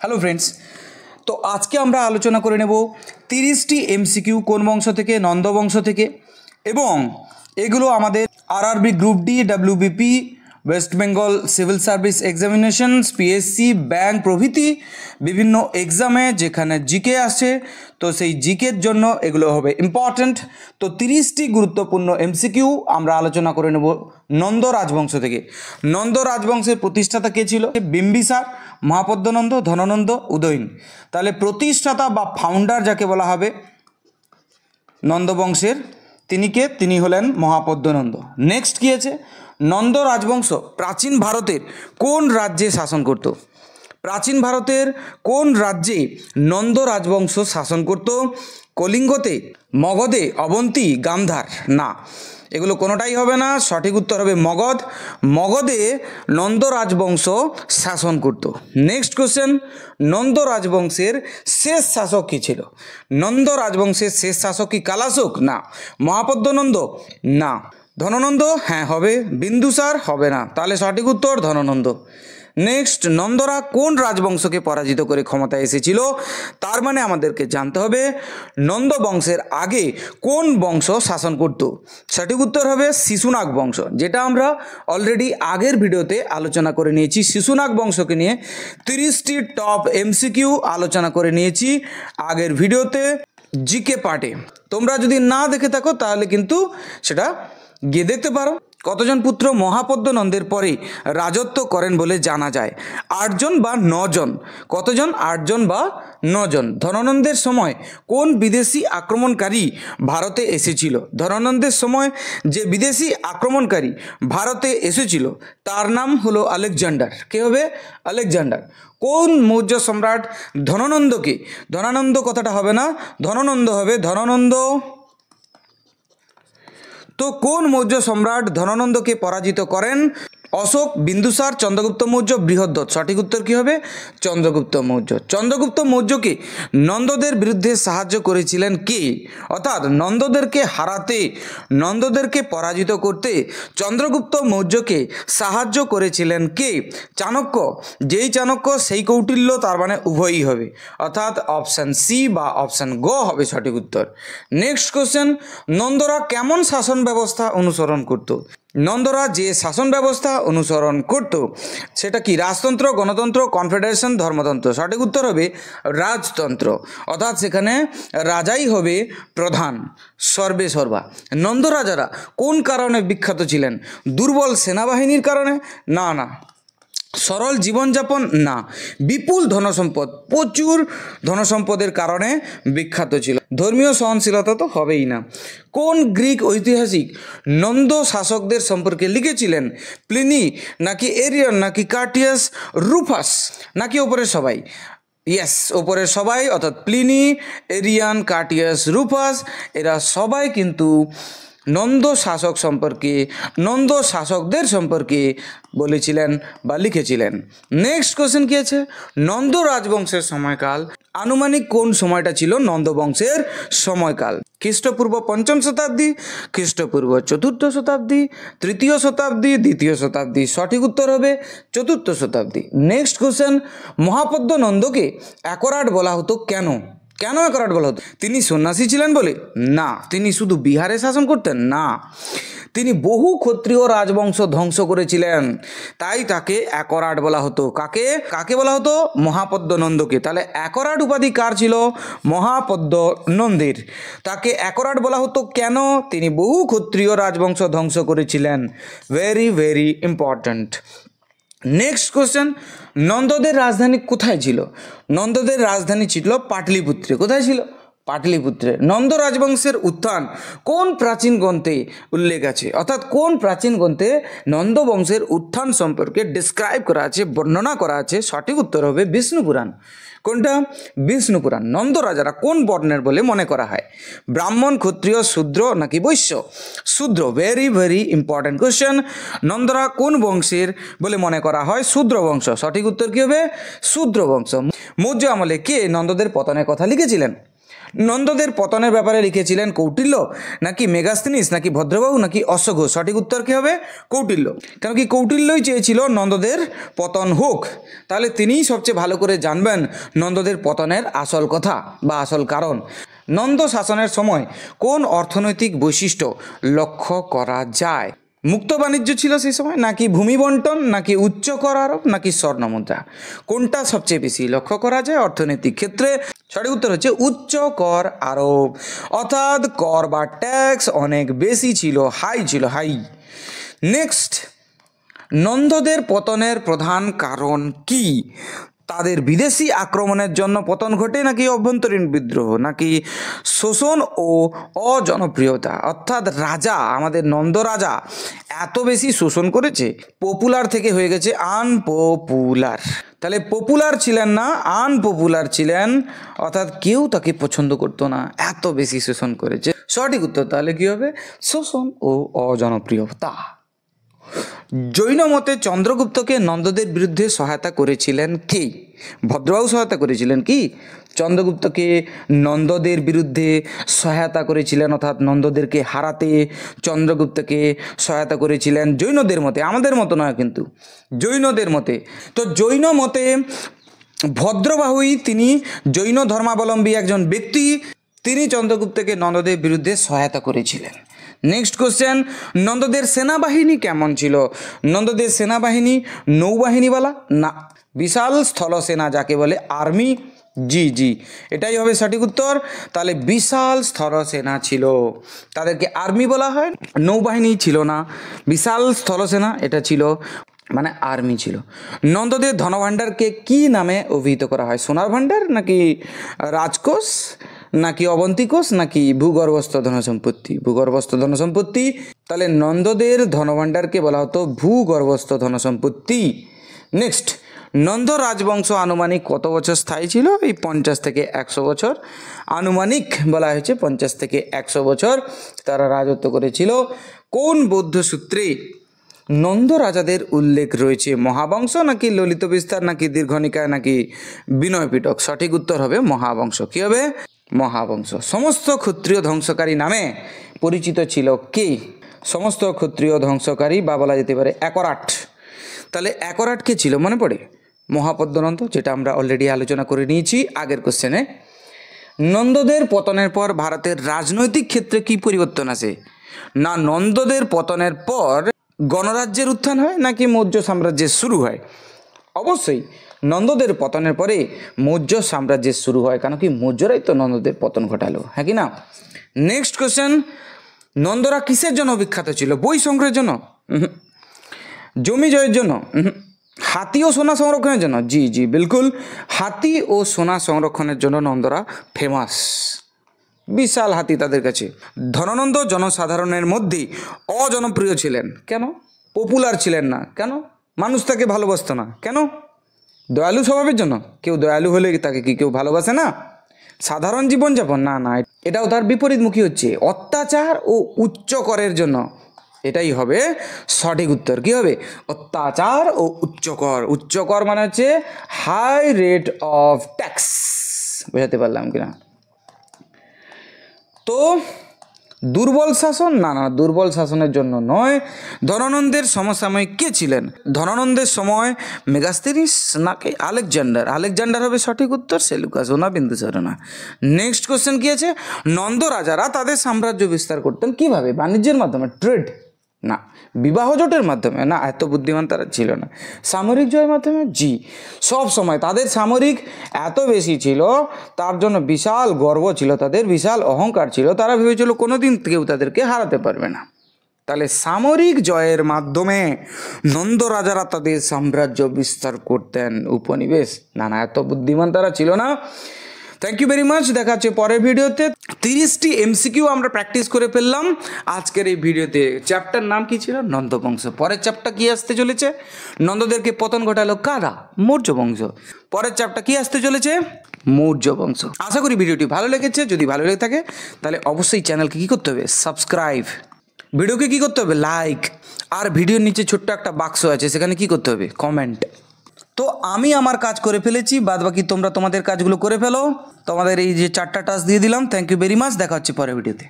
Hello friends, তো আজকে আমরা আলোচনা করে নেব 30টি এমসিকিউ কোন বংশ থেকে, নন্দ বংশ থেকে, এবং এগুলো আমাদের RRB group D, WBP, West Bengal civil service examinations, PSC, bank প্রভৃতি বিভিন্ন এক্সামে যেখানে জিকে আসে, তো সেই জিকের জন্য এগুলো হবে ইম্পর্ট্যান্ট। তো 30টি গুরুত্বপূর্ণ এমসিকিউ আমরা আলোচনা করে নেব নন্দ রাজবংশ থেকে। নন্দ রাজবংশের প্রতিষ্ঠাতা কে ছিল? বিম্বিসার, মহাপদ্মনন্দ, ধননন্দ, উদয়ন। তাহলে প্রতিষ্ঠাতা বা ফাউন্ডার যাকে বলা হবে নন্দ বংশের, তিনি কে? তিনি হলেন মহাপদ্মনন্দ। নেক্সট কী আছে? নন্দ রাজবংশ প্রাচীন ভারতের কোন রাজ্যে শাসন করত? প্রাচীন ভারতের কোন রাজ্যে নন্দ রাজবংশ শাসন করত? কলিঙ্গতে, মগধে, অবন্তী, গান্ধার? না, এগুলো কোনোটাই হবে না। সঠিক উত্তর হবে মগধ। মগধে নন্দ রাজবংশ শাসন করত। নেক্সট কোশ্চেন, নন্দ রাজবংশের শেষ শাসক কী ছিল? নন্দ রাজবংশের শেষ শাসক কি কালাশোক? না। মহাপদ্মনন্দ? না। ধননন্দ? হ্যাঁ হবে। বিন্দুসার? হবে না। তাহলে সঠিক উত্তর ধননন্দ। নেক্সট, নন্দরা কোন রাজবংশকে পরাজিত করে ক্ষমতায় এসেছিল? তার মানে আমাদেরকে জানতে হবে নন্দ বংশের আগে কোন বংশ শাসন করত। সঠিক উত্তর হবে শিশুনাগ বংশ, যেটা আমরা অলরেডি আগের ভিডিওতে আলোচনা করে নিয়েছি। শিশুনাগ বংশকে নিয়ে 30টি টপ এমসিকিউ আলোচনা করে নিয়েছি আগের ভিডিওতে জিকে পার্টে। তোমরা যদি না দেখে থাকো তাহলে কিন্তু সেটা গিয়ে দেখতে পারো। কতজন পুত্র মহাপদ্মনন্দের পরে রাজত্ব করেন বলে জানা যায়? 8 জন বা 9 জন। কতজন? 8 জন বা 9 জন। ধননন্দের সময় কোন বিদেশি আক্রমণকারী ভারতে এসেছিল? ধননন্দের সময় যে বিদেশি আক্রমণকারী ভারতে এসেছিল তার নাম হলো আলেকজান্ডার। কে হবে? আলেকজান্ডার। কোন মৌর্য সম্রাট ধননন্দকে, ধনানন্দ কথাটা হবে না, ধননন্দ হবে, ধননন্দ। তো কোন মৌর্য সম্রাট ধননন্দকে পরাজিত করেন? অশোক, বিন্দুসার, চন্দ্রগুপ্ত মৌর্য, বৃহদ্রথ। সঠিক উত্তর কী হবে? চন্দ্রগুপ্ত মৌর্য। চন্দ্রগুপ্ত মৌর্যকে নন্দদের বিরুদ্ধে সাহায্য করেছিলেন কে? অর্থাৎ নন্দদেরকে হারাতে, নন্দদেরকে পরাজিত করতে চন্দ্রগুপ্ত মৌর্যকে সাহায্য করেছিলেন কে? চাণক্য। যেই চাণক্য সেই কৌটিল্য, তার মানে উভয়ই হবে, অর্থাৎ অপশান সি বা অপশান গ হবে সঠিক উত্তর। নেক্সট কোশ্চেন, নন্দরা কেমন শাসন ব্যবস্থা অনুসরণ করত? নন্দরা যে শাসন ব্যবস্থা অনুসরণ করত সেটা কি? রাজতন্ত্র, গণতন্ত্র, কনফেডারেশন, ধর্মতন্ত্র? সঠিক উত্তর হবে রাজতন্ত্র, অর্থাৎ সেখানে রাজাই হবে প্রধান, সর্বে সর্বা। নন্দ রাজারা কোন কারণে বিখ্যাত ছিলেন? দুর্বল সেনাবাহিনীর কারণে? না না। সরল জীবনযাপন? না। বিপুল ধনসম্পদ, প্রচুর ধনসম্পদের কারণে বিখ্যাত ছিল। ধর্মীয় সহনশীলতা তো হবেই না। কোন গ্রিক ঐতিহাসিক নন্দ শাসকদের সম্পর্কে লিখেছিলেন? প্লিনি, নাকি এরিয়ন, নাকি কার্টিয়াস, রুফাস, নাকি ওপরের সবাই? ইয়েস, ওপরের সবাই, অর্থাৎ প্লিনি, এরিয়ান, কার্টিয়াস, রুফাস, এরা সবাই কিন্তু নন্দ শাসক সম্পর্কে, নন্দ শাসকদের সম্পর্কে বলেছিলেন বা লিখেছিলেন। নেক্সট কোশ্চেন কী আছে? নন্দ রাজবংশের সময়কাল আনুমানিক কোন সময়টা ছিল নন্দ বংশের সময়কাল? খ্রিস্টপূর্ব 5ম শতাব্দী, খ্রিস্টপূর্ব 4র্থ শতাব্দী, 3য় শতাব্দী, 2য় শতাব্দী? সঠিক উত্তর হবে 4র্থ শতাব্দী। নেক্সট কোশ্চেন, মহাপদ্মনন্দকে অ্যাকোরাট বলা হতো কেন? কেন অ্যাকোরাট বলা হতো? তিনি সন্ন্যাসী ছিলেন বলে? না। তিনি শুধু বিহারে শাসন করতেন? না। তিনি বহু ক্ষত্রিয় রাজবংশ ধ্বংস করেছিলেন, তাই তাকে অ্যাকোরাট বলা হতো। কাকে কাকে বলা হতো? মহাপদ্মনন্দকে। তাহলে অ্যাকোরাট উপাধি কার ছিল? মহাপদ্মনন্দের। তাকে অ্যাকোরাট বলা হতো কেন? তিনি বহু ক্ষত্রিয় রাজবংশ ধ্বংস করেছিলেন। Very very important. Next question, নন্দদের রাজধানী কোথায় ছিল? নন্দদের রাজধানী ছিল পাটলিপুত্রে। কোথায় ছিল? পাটলিপুত্রে। নন্দ রাজবংশের উত্থান কোন প্রাচীন গ্রন্থে উল্লেখ আছে? অর্থাৎ কোন প্রাচীন গ্রন্থে নন্দ বংশের উত্থান সম্পর্কে ডিসক্রাইব করা আছে, বর্ণনা করা আছে? সঠিক উত্তর হবে বিষ্ণু পুরাণ। কোনটা? বিষ্ণু পুরাণ। নন্দ রাজারা কোন বর্ণের বলে মনে করা হয়? ব্রাহ্মণ, ক্ষত্রিয়, শূদ্র, নাকি বৈশ্য? শূদ্র। Very very important question. নন্দরা কোন বংশের বলে মনে করা হয়? শূদ্র বংশ। সঠিক উত্তর কী হবে? শূদ্র বংশ। মৌর্য আমলে কে নন্দদের পতনের কথা লিখেছিলেন? নন্দদের পতনের ব্যাপারে লিখেছিলেন কৌটিল্য নাকি মেগাস্তিনিস নাকি ভদ্রবাহু নাকি অশ্বঘোষ? সঠিক উত্তর কী হবে? কৌটিল্য। কারণ কি কৌটিল্যই চেয়েছিল নন্দদের পতন হোক, তাহলে তিনিই সবচেয়ে ভালো করে জানবেন নন্দদের পতনের আসল কথা বা আসল কারণ। নন্দ শাসনের সময় কোন অর্থনৈতিক বৈশিষ্ট্য লক্ষ্য করা যায়? মুক্ত বাণিজ্য ছিল সেই সময়, নাকি ভূমি বন্টন, নাকি উচ্চ কর আরোপ, নাকি স্বর্ণমুদ্রা? কোনটা সবচেয়ে বেশি লক্ষ্য করা যায় অর্থনৈতিক ক্ষেত্রে? সঠিক উত্তর হচ্ছে উচ্চ কর আরোপ, অর্থাৎ কর বা ট্যাক্স অনেক বেশি ছিল, হাই ছিল, হাই। নেক্সট, নন্দদের পতনের প্রধান কারণ কি? তাদের বিদেশি আক্রমণের জন্য পতন ঘটে, নাকি অভ্যন্তরীণ বিদ্রোহ, নাকি শোষণ ও অজনপ্রিয়তা? অর্থাৎ রাজা, আমাদের নন্দ রাজা এত বেশি শোষণ করেছে, পপুলার থেকে হয়ে গেছে আনপপুলার। তাহলে পপুলার ছিলেন না, আনপপুলার ছিলেন, অর্থাৎ কেউ তাকে পছন্দ করতো না, এত বেশি শোষণ করেছে। সঠিক উত্তর তাহলে কি হবে? শোষণ ও অজনপ্রিয়তা। জৈন মতে চন্দ্রগুপ্তকে নন্দদের বিরুদ্ধে সহায়তা করেছিলেন কে? ভদ্রবাহু সহায়তা করেছিলেন কি? চন্দ্রগুপ্তকে নন্দদের বিরুদ্ধে সহায়তা করেছিলেন, অর্থাৎ নন্দদেরকে হারাতে চন্দ্রগুপ্তকে সহায়তা করেছিলেন জৈনদের মতে, আমাদের মতো নয় কিন্তু, জৈনদের মতে। তো জৈন মতে ভদ্রবাহুই তিনি জৈন ধর্মাবলম্বী একজন ব্যক্তি, তিনি চন্দ্রগুপ্তকে নন্দদের বিরুদ্ধে সহায়তা করেছিলেন। নেক্সট কোশ্চেন, নন্দদের সেনাবাহিনী কেমন ছিল? নন্দদের সেনাবাহিনী নৌবাহিনীওয়ালা না বিশাল স্থলসেনা যাকে বলে আর্মি? জি জি, এটাই হবে সঠিক উত্তর। তাহলে বিশাল স্থলসেনা ছিল, তাদেরকে আর্মি বলা হয়, নৌবাহিনী ছিল না, বিশাল স্থলসেনা এটা ছিল, মানে আর্মি ছিল। নন্দদের ধনভাণ্ডারকে কি নামে অভিহিত করা হয়? সোনার ভাণ্ডার, নাকি রাজকোষ, নাকি অবন্তিকোষ, নাকি ভূগর্ভস্থ ধনসম্পত্তি? ভূগর্ভস্থ ধনসম্পত্তি। তাহলে নন্দদের ধনভাণ্ডারকে বলা হতো ভূগর্ভস্থ ধনসম্পত্তি। নেক্সট, নন্দ রাজবংশ আনুমানিক কত বছর স্থায়ী ছিল? এই 50 থেকে 100 বছর, আনুমানিক বলা হয়েছে 50 থেকে 100 বছর তারা রাজত্ব করেছিল। কোন বৌদ্ধ সূত্রে নন্দ রাজাদের উল্লেখ রয়েছে? মহাবংশ, নাকি ললিত বিস্তার, নাকি দীর্ঘনিকায়, নাকি বিনয় পিটক? সঠিক উত্তর হবে মহাবংশ। কি হবে? মহাবংশ। সমস্ত ক্ষত্রিয় ধ্বংসকারী নামে পরিচিত ছিল কে? সমস্ত ক্ষত্রিয় ধ্বংসকারী বা বলা যেতে পারে একরাট। তাহলে একরাট কে ছিল মনে পড়ে? মহাপদ্মনন্দ, যেটা আমরা অলরেডি আলোচনা করে নিয়েছি আগের কোশ্চেনে। নন্দদের পতনের পর ভারতের রাজনৈতিক ক্ষেত্রে কি পরিবর্তন আসে? না নন্দদের পতনের পর গণরাজ্যের উত্থান হয়, নাকি মৌর্য সাম্রাজ্যের শুরু হয়? অবশ্যই নন্দদের পতনের পরে মৌর্য সাম্রাজ্যের শুরু হয়, কারণ কি মৌর্যরাই তো নন্দদের পতন ঘটালো, হ্যাঁ কি না? নেক্সট কোশ্চেন, নন্দরা কিসের জন্য বিখ্যাত ছিল? বই সংগ্রহের জন্য? জমি জয়ের জন্য? হাতি ও সোনা সংরক্ষণের জন্য? জি জি বিলকুল, হাতি ও সোনা সংরক্ষণের জন্য নন্দরা ফেমাস, বিশাল হাতি তাদের কাছে। ধননন্দ জনসাধারণের মধ্যে অজনপ্রিয় ছিলেন কেন? পপুলার ছিলেন না কেন? মানুষ তাকে ভালোবাসত না কেন? দয়ালু স্বভাবের জন্য? কেউ দয়ালু হলে তাকে কি কেউ ভালোবাসে না? সাধারণ জীবনযাপন? না না, এটাও তার বিপরীতমুখী হচ্ছে, অত্যাচার ও উচ্চ করের জন্য। এটাই হবে সঠিক উত্তর। কি হবে? অত্যাচার ও উচ্চকর। উচ্চকর মানে হচ্ছে হাই রেট অফ ট্যাক্স। বোঝাতে পারলাম কিনা? তো দুর্বল শাসন? না না, দুর্বল শাসনের জন্য নয়। ধননন্দের সমসাময়িক কে ছিলেন? ধননন্দের সময় মেগাস্তিনিস নাকি আলেকজান্ডার? আলেকজান্ডার হবে সঠিক উত্তর, সেলুকাস না বিন্দুসার না। নেক্সট কোশ্চেন কি আছে? নন্দ রাজারা তাদের সাম্রাজ্য বিস্তার করতেন কিভাবে? বাণিজ্যের মাধ্যমে? ট্রেড? না। বিবাহ জোটের মাধ্যমে? না, এত বুদ্ধিমান তারা ছিল না। সামরিক জয়ের মাধ্যমে? জি। সব সময় তাদের সামরিক এত বেশি ছিল, তার জন্য বিশাল গর্ব ছিল তাদের, বিশাল অহংকার ছিল, তারা ভেবেছিল কোনোদিন কেউ তাদেরকে হারাতে পারবে না। তাহলে সামরিক জয়ের মাধ্যমে নন্দ রাজারা তাদের সাম্রাজ্য বিস্তার করতেন। উপনিবেশ? না না, এত বুদ্ধিমান তারা ছিল না। থ্যাংক ইউ ভেরি মাচ, দেখা হচ্ছে পরের ভিডিওতে। 30টি এমসিকিউ আমরা প্র্যাকটিস করে ফেললাম আজকের এই ভিডিওতে। চ্যাপ্টার নাম কি ছিল? নন্দবংশ। পরের চ্যাপ্টার কি আসতে চলেছে? নন্দদেরকে পতন ঘটালো কারা? মৌর্য বংশ। পরের চ্যাপ্টার কি আসতে চলেছে? মৌর্য বংশ। আশা করি ভিডিওটি ভালো লেগেছে। যদি ভালো লেগে থাকে তাহলে অবশ্যই চ্যানেলকে কী করতে হবে? সাবস্ক্রাইব। ভিডিওকে কী করতে হবে? লাইক। আর ভিডিওর নিচে ছোট্ট একটা বাক্স আছে, সেখানে কী করতে হবে? কমেন্ট। তো আমি আমার কাজ করে ফেলেছি, বাদবাকি তোমরা তোমাদের কাজগুলো করে ফেলো। তোমাদের এই যে 4টা টাস্ক দিয়ে দিলাম। থ্যাংক ইউ ভেরি মাচ, দেখা হচ্ছে পরের ভিডিওতে।